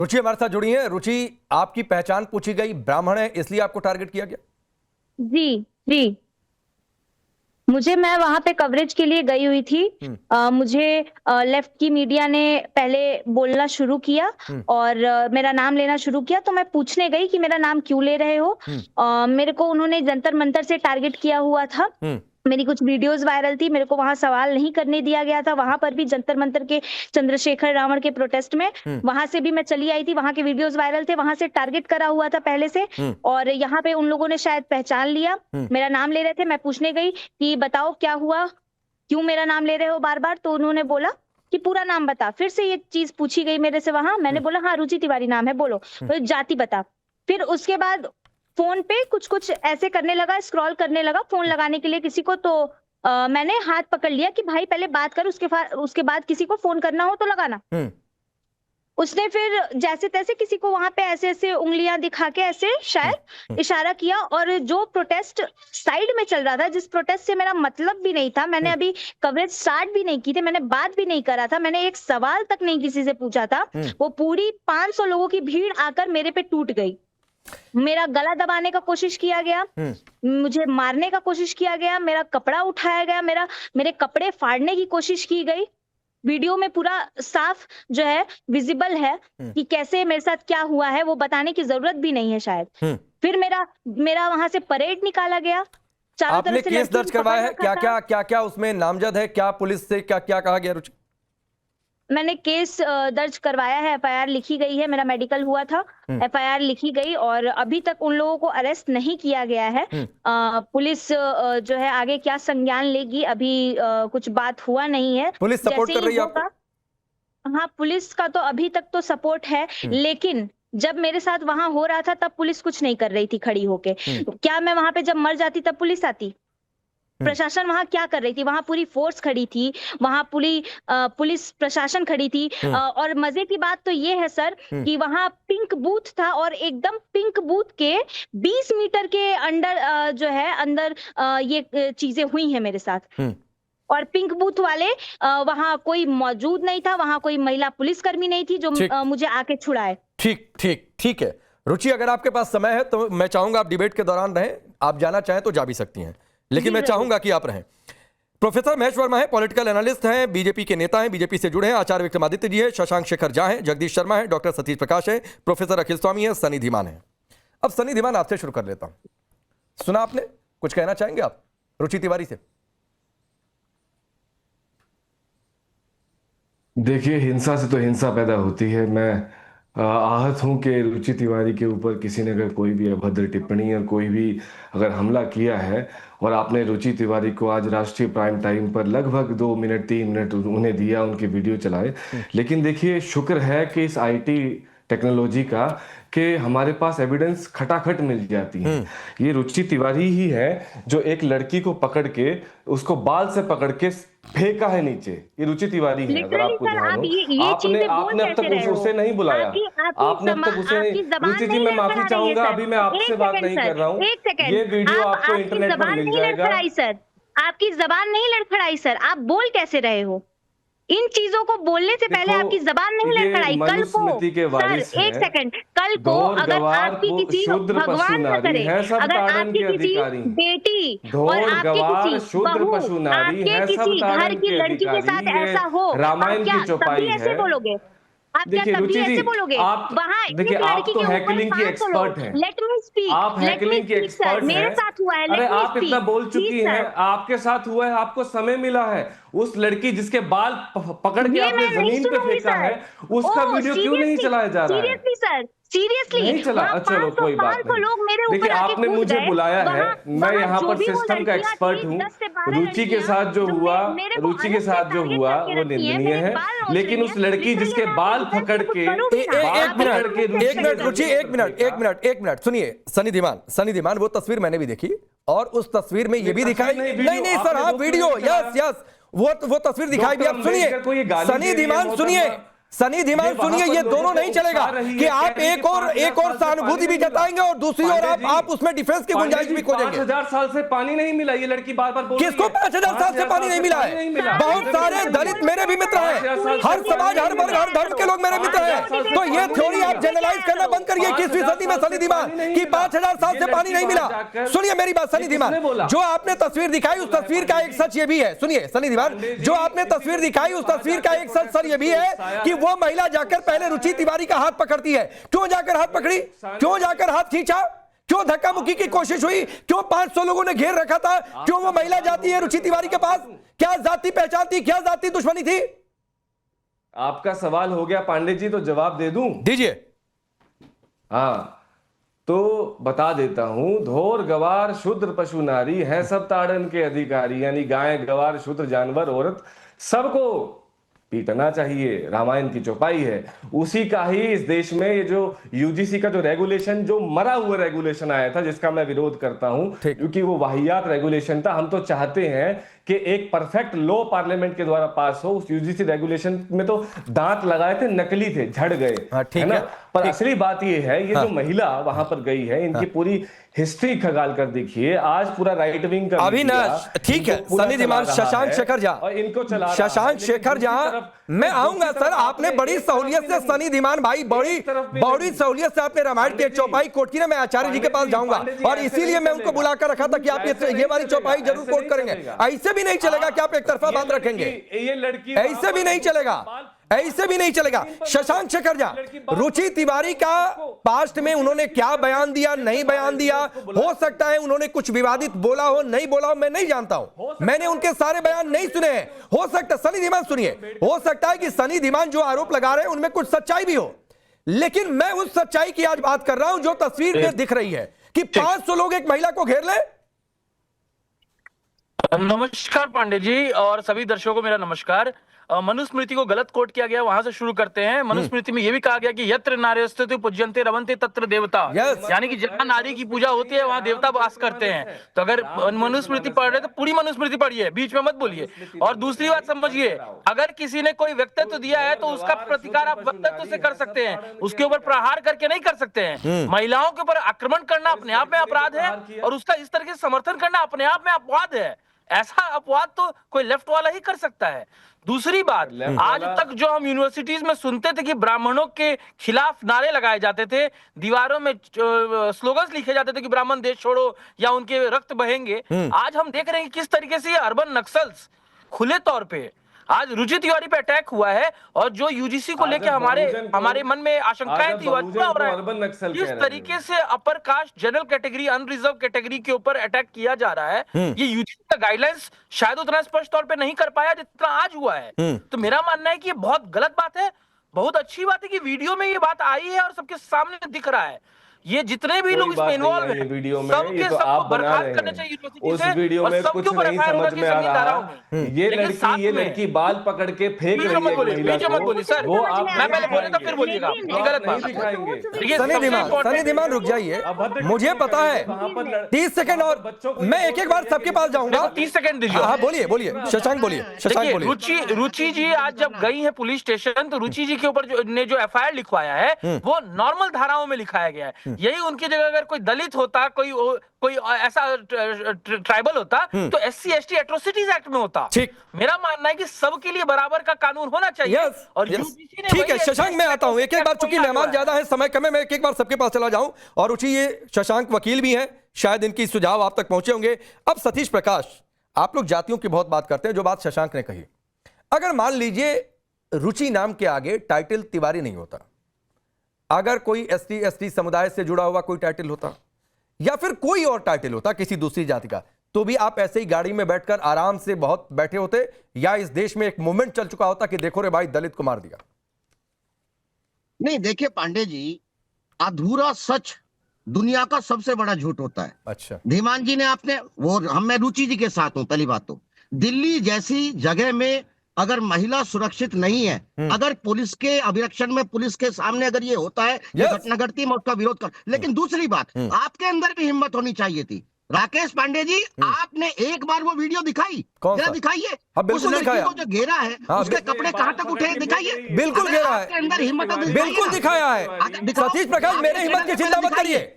रुचि हमारे साथ जुड़ी है। रुचि, आपकी पहचान पूछी गई, ब्राह्मण है इसलिए आपको टारगेट किया गया? जी जी, मैं वहां पे कवरेज के लिए गई हुई थी। मुझे लेफ्ट की मीडिया ने पहले बोलना शुरू किया और मेरा नाम लेना शुरू किया, तो मैं पूछने गई कि मेरा नाम क्यों ले रहे हो। मेरे को उन्होंने जंतर मंतर से टारगेट किया हुआ था। मेरी कुछ वीडियोस वायरल थी, मेरे को वहां सवाल नहीं करने दिया गया था। वहां पर भी जंतर मंतर के चंद्रशेखर रावण के प्रोटेस्ट में वहां से भी मैं चली आई थी, वहां के वीडियोस वायरल थे, वहां से टारगेट करा हुआ था पहले से। और यहाँ पे उन लोगों ने शायद पहचान लिया, मेरा नाम ले रहे थे। मैं पूछने गई कि बताओ क्या हुआ, क्यों मेरा नाम ले रहे हो बार बार, तो उन्होंने बोला कि पूरा नाम बता। फिर से ये चीज पूछी गई मेरे से वहां, मैंने बोला हाँ रुचि तिवारी नाम है, बोलो। तो जाति बता। फिर उसके बाद फोन पे कुछ कुछ ऐसे करने लगा, स्क्रॉल करने लगा फोन लगाने के लिए किसी को, तो मैंने हाथ पकड़ लिया कि भाई पहले बात कर, उसके बाद किसी को फोन करना हो तो लगाना। उसने फिर जैसे तैसे किसी को वहां पे ऐसे ऐसे उंगलियां दिखा के ऐसे शायद इशारा किया, और जो प्रोटेस्ट साइड में चल रहा था, जिस प्रोटेस्ट से मेरा मतलब भी नहीं था, मैंने अभी कवरेज स्टार्ट भी नहीं की थी, मैंने बात भी नहीं करा था, मैंने एक सवाल तक नहीं किसी से पूछा था, वो पूरी 500 लोगों की भीड़ आकर मेरे पे टूट गई। मेरा गला दबाने का कोशिश किया गया, मुझे मारने का कोशिश किया गया, मेरा कपड़ा उठाया गया, मेरे कपड़े फाड़ने की कोशिश की गई। वीडियो में पूरा साफ जो है विजिबल है कि कैसे मेरे साथ क्या हुआ है, वो बताने की जरूरत भी नहीं है शायद। फिर मेरा वहां से परेड निकाला गया, चारों आपने तरफ से केस दर्ज करवाया है? क्या क्या उसमें नामजद है? क्या पुलिस से क्या क्या कहा गया? रुचि, मैंने केस दर्ज करवाया है, एफआईआर लिखी गई है, मेरा मेडिकल हुआ था, एफआईआर लिखी गई और अभी तक उन लोगों को अरेस्ट नहीं किया गया है। पुलिस जो है आगे क्या संज्ञान लेगी, अभी कुछ बात हुआ नहीं है। पुलिस सपोर्ट कर रही है आपको? हाँ, पुलिस का तो अभी तक तो सपोर्ट है, लेकिन जब मेरे साथ वहां हो रहा था तब पुलिस कुछ नहीं कर रही थी खड़ी होके। क्या मैं वहां पे जब मर जाती तब पुलिस आती? प्रशासन वहां क्या कर रही थी? वहां पूरी फोर्स खड़ी थी, वहां पुलिस प्रशासन खड़ी थी। और मजे की बात तो ये है सर कि वहां पिंक बूथ था, और एकदम पिंक बूथ के 20 मीटर के अंदर जो है अंदर ये चीजें हुई हैं मेरे साथ। और पिंक बूथ वाले वहां कोई मौजूद नहीं था, वहां कोई महिला पुलिसकर्मी नहीं थी जो मुझे आके छुड़ाए। ठीक ठीक ठीक है रुचि, अगर आपके पास समय है तो मैं चाहूंगा आप डिबेट के दौरान रहें, आप जाना चाहें तो जा भी सकती हैं, लेकिन मैं चाहूंगा कि आप रहें। प्रोफेसर महेश वर्मा है, पॉलिटिकल एनालिस्ट हैं, बीजेपी के नेता हैं, बीजेपी से जुड़े हैं। आचार्य विक्रमादित्य जी है, शशांक शेखर झा है, जगदीश शर्मा है, डॉक्टर सतीश प्रकाश है, प्रोफेसर अखिल स्वामी है, सनी धीमान है। अब सनी धीमान आपसे शुरू कर लेता हूं। सुना आपने, कुछ कहना चाहेंगे आप रुचि तिवारी से? देखिए, हिंसा से तो हिंसा पैदा होती है। मैं आहत हूं कि रुचि तिवारी के ऊपर किसी ने अगर कोई भी अभद्र टिप्पणी या कोई भी अगर हमला किया है, और आपने रुचि तिवारी को आज राष्ट्रीय प्राइम टाइम पर लगभग 2 मिनट 3 मिनट उन्हें दिया, उनके वीडियो चलाए। लेकिन देखिए, शुक्र है कि इस आईटी टेक्नोलॉजी का कि हमारे पास एविडेंस खटाखट मिल जाती है। ये रुचि तिवारी ही है जो एक लड़की को पकड़ के उसको बाल से पकड़ के फेंका है नीचे। ये रुचि तिवारी है, अगर आपको ध्यान हो। आपने अब तक उसे नहीं बुलाया, आपने अब तक उसे नहीं। रुचि जी, मैं माफी चाहूंगा, अभी मैं आपसे बात नहीं कर रहा हूँ। ये वीडियो आपको इंटरनेट पर मिल जाएगा। आपकी जबान नहीं लड़खड़ाई सर, आप बोल कैसे रहे हो? इन चीजों को बोलने से पहले आपकी जबान नहीं लड़खड़ाई। कल को सर, एक सेकंड, कल को अगर आपकी किसी, भगवान न करे, अगर आपकी किसी बेटी और आपकी किसी बहू, आपके किसी घर की लड़की के साथ ऐसा हो, रामायण क्या की चौपाई तभी ऐसे है। बोलोगे? आप क्या तभी ऐसे बोलोगे? वहां देखिए, आप तो हैकलिंग की एक्सपर्ट हैं। लेट मी स्पीक, आप हैकलिंग की एक्सपर्ट मेरे हैं। साथ हुआ है। अरे आप इतना बोल चुकी हैं, आपके साथ हुआ है, आपको समय मिला है। उस लड़की जिसके बाल पकड़ के आपने जमीन पे फेंका है, उसका वीडियो क्यों नहीं चलाया जा रहा है? सीरियसली सर, सीरियसली नहीं चला। चलो कोई बात नहीं। लोग मेरे ऊपर देखिए, आपने मुझे बुलाया है, मैं यहाँ पर सिस्टम का एक्सपर्ट हूँ। रुचि के साथ जो हुआ, रुचि के साथ जो हुआ वो निंदनीय है, लेकिन उस लड़की जिसके बाल पकड़ के रुचि, एक मिनट सुनिए। सनी धीमान, वो तस्वीर मैंने भी देखी, और उस तस्वीर में ये भी दिखाई नहीं सर, हाँ वीडियो, यस वो तस्वीर दिखाई भी। आप सुनिए सनी धीमान, सुनिए, सनी धीमान ये वहां सुनिए, पर ये लोगों दोनों को नहीं चलेगा उकसा रही कि है, आप कह रही है एक कि और 5,000 साल से सहानुभूति भी पानी नहीं जताएंगे और दूसरी ओर पांडे जी, आप उसमें डिफेंस की गुंजाइश भी खोजेंगे। 5,000 साल से पानी नहीं मिला, ये लड़की बार बार बोल रही है। किसको 5,000 साल से पानी नहीं मिला है? बहुत सारे दलित मेरे भी मित्र हैं, हर समाज, हर वर्ग, हर धर्म के लोग मेरे मित्र हैं। तो ये थ्योरी आप जनरलाइज करना बंद करिए 21वीं सदी में सनी धीमान कि 5,000 साल से पानी नहीं मिला। सुनिए मेरी बात सनी धीमान, जो आपने तस्वीर दिखाई उस तस्वीर का एक सच ये भी है, सुनिए सनी धीमान, जो आपने तस्वीर दिखाई उस तस्वीर का एक सच सर ये भी है कि वो महिला जाकर पहले रुचि तिवारी का हाथ पकड़ती है। क्यों जाकर हाथ पकड़ी, क्यों जाकर हाथ खींचा, क्यों धक्का मुक्की की कोशिश हुई, क्यों 500 लोगों ने घेर रखा था, क्यों वो महिला जाती है रुचि तिवारी के पास? क्या जाति पहचान थी, क्या जाति दुश्मनी थी? आपका सवाल हो गया पांडे जी, तो जवाब दे दूं? दीजिए। हाँ, तो बता देता हूं, धोर गवार शूद्र पशु नारी है सब ताड़न के अधिकारी, यानी गाय गवार शूद्र जानवर औरत सबको पीटना चाहिए। रामायण की चौपाई है, उसी का ही इस देश में ये जो यूजीसी का जो रेगुलेशन, जो मरा हुआ रेगुलेशन आया था, जिसका मैं विरोध करता हूं क्योंकि वो वाहियात रेगुलेशन था। हम तो चाहते हैं कि एक परफेक्ट लॉ पार्लियामेंट के द्वारा पास हो। उस यूजीसी रेगुलेशन में तो दांत लगाए थे, नकली थे, झड़ गए, है ना? पर असली बात ये है, ये जो महिला वहां पर गई है, इनकी पूरी हिस्ट्री खगाल कर देखिए। आज पूरा राइट विंग का अभी ना ठीक है सनी धीमान, शशांक शेखर झा और इनको चला शशांक शेखर झा, मैं आऊंगा सर। आपने बड़ी सहूलियत से सनी धीमान भाई, बड़ी सहूलियत से आपने रामायण की एक चौपाई कोट की ना, मैं आचार्य जी के पास जाऊंगा और इसीलिए मैं उनको बुलाकर रखा था कि आप ये वाली चौपाई जरूर कोट करेंगे। ऐसे भी नहीं चलेगा कि आप एक तरफा बात रखेंगे, ये लड़की ऐसे भी नहीं चलेगा, ऐसे भी नहीं चलेगा। शशांक शेखर झा, रुचि तिवारी का पास्ट में उन्होंने क्या बयान दिया, नहीं बयान दिया, हो सकता है उन्होंने कुछ विवादित बोला हो, नहीं बोला हो, मैं नहीं जानता हूं, मैंने उनके सारे बयान नहीं सुने हैं। हो सकता है सनी धीमान सुनिए, हो सकता है कि सनी धीमान जो आरोप लगा रहे हैं उनमें कुछ सच्चाई भी हो, लेकिन मैं उस सच्चाई की आज बात कर रहा हूं जो तस्वीर में दिख रही है कि 500 लोग एक महिला को घेर ले। नमस्कार पांडे जी और सभी दर्शकों को मेरा नमस्कार। मनुस्मृति को गलत कोट किया गया, वहां से शुरू करते हैं। मनुस्मृति में यह भी कहा गया कि यत्र नार्यस्तु पूज्यन्ते रमन्ते तत्र देवता, यानी कि जहां नारी की पूजा होती है वहां देवता वास करते हैं। तो अगर मनुस्मृति पढ़ रहे तो पूरी मनुस्मृति पढ़िए, बीच में मत बोलिए। और दूसरी बात समझिए, अगर किसी ने कोई व्यक्तित्व दिया है तो उसका प्रतिकार आप व्यक्तित्व से कर सकते हैं, उसके ऊपर प्रहार करके नहीं कर सकते हैं। महिलाओं के ऊपर आक्रमण करना अपने आप में अपराध है और उसका इस तरह से समर्थन करना अपने आप में अपवाद है। ऐसा अपवाद तो कोई लेफ्ट वाला ही कर सकता है। दूसरी बात, आज तक जो हम यूनिवर्सिटीज में सुनते थे कि ब्राह्मणों के खिलाफ नारे लगाए जाते थे, दीवारों में स्लोगन्स लिखे जाते थे कि ब्राह्मण देश छोड़ो या उनके रक्त बहेंगे, आज हम देख रहे हैं कि किस तरीके से ये अर्बन नक्सल्स खुले तौर पे आज रुचि तिवारी पे अटैक हुआ है और जो यूजीसी को लेके हमारे मन में आशंकाएं थी, किस तरीके से upper caste, general category, unreserved category के ऊपर अटैक किया जा रहा है। ये यूजीसी का गाइडलाइंस शायद उतना स्पष्ट तौर पे नहीं कर पाया जितना आज हुआ है। तो मेरा मानना है कि ये बहुत गलत बात है। बहुत अच्छी बात है कि वीडियो में ये बात आई है और सबके सामने दिख रहा है। ये जितने भी लोग इसमें इन्वॉल्व हैं, वीडियो में सबके तो आप बना बर्खास्त रहे करना हैं। चाहिए यूनिवर्सिटी उस से वीडियो और में सबके कुछ ऊपर नहीं एफआईआर होना समझ में चाहिए आ जमींदारों रहा। में। ये लेकिन साथ लड़की में बाल पकड़ के फेंक बीच रही में मत है बोलिए, महिला बीच में मत को, बोलिए सर। वो आप मैं पहले बोले तो फिर बोलिएगा, ये गलत बात नहीं दिखाएंगे। देखिए, सनी सबसे धीमान, important- सनी धीमान रुक जाइए, मुझे पता है 30 सेकंड और मैं एक एक बार सबके पास जाऊंगा। 30 सेकंड दीजिए। हाँ बोलिए बोलिए, शशांक बोलिए, शशांक देखिए, बोलिए। रुचि जी आज जब गई है पुलिस स्टेशन तो रुचि जी के ऊपर जो एफआईआर लिखवाया है वो नॉर्मल धाराओं में लिखाया गया है। यही उनकी जगह अगर कोई दलित होता, कोई ऐसा ट्राइबल होता तो SC ST एट्रोसिटीज एक्ट में होता। ठीक, मेरा मानना है कि सबके लिए बराबर का कानून होना चाहिए। और UGC ने ठीक है वही शशांक, मैं आता हूं, एक एक बार, चूंकि मेहमान ज्यादा है, समय कम है, मैं एक एक बार सबके पास चला जाऊं। और रुचि, ये शशांक वकील भी हैं, शायद इनकी सुझाव आप तक पहुंचे होंगे। अब सतीश प्रकाश, आप लोग जातियों की बहुत बात करते हैं, जो बात शशांक ने कही, अगर मान लीजिए रुचि नाम के आगे टाइटल तिवारी नहीं होता, अगर कोई ST ST समुदाय से जुड़ा हुआ कोई टाइटल होता या फिर कोई और टाइटल होता किसी दूसरी जाति का, तो भी आप ऐसे ही गाड़ी में बैठकर आराम से बहुत बैठे होते, या इस देश में एक मूवमेंट चल चुका होता कि देखो रे भाई दलित को मार दिया? नहीं, देखिए पांडे जी, अधूरा सच दुनिया का सबसे बड़ा झूठ होता है। अच्छा, धीमान जी ने आपने मैं रुचि जी के साथ हूं। पहली बात तो दिल्ली जैसी जगह में अगर महिला सुरक्षित नहीं है, अगर पुलिस के अभिरक्षण में, पुलिस के सामने अगर ये होता है, ये घटना घटती है, मैं उसका विरोध कर। लेकिन दूसरी बात, आपके अंदर भी हिम्मत होनी चाहिए थी। राकेश पांडे जी, आपने एक बार वो वीडियो दिखाई, कौन जरा सा? दिखाइए। हाँ, बिल्कुल उस लड़की दिखाया। को जो घेरा है, हाँ, उसके कपड़े कहाँ तक उठे हैं, दिखाइए। बिल्कुल अगर घेरा है। आपके अंदर हिम्मत है तो बिल्कुल दिखाइए ना। दिखाया है। अच्छा, दिखाओ। सतीश प्रकाश, मेरे हिम्मत की चिंता मत करिए।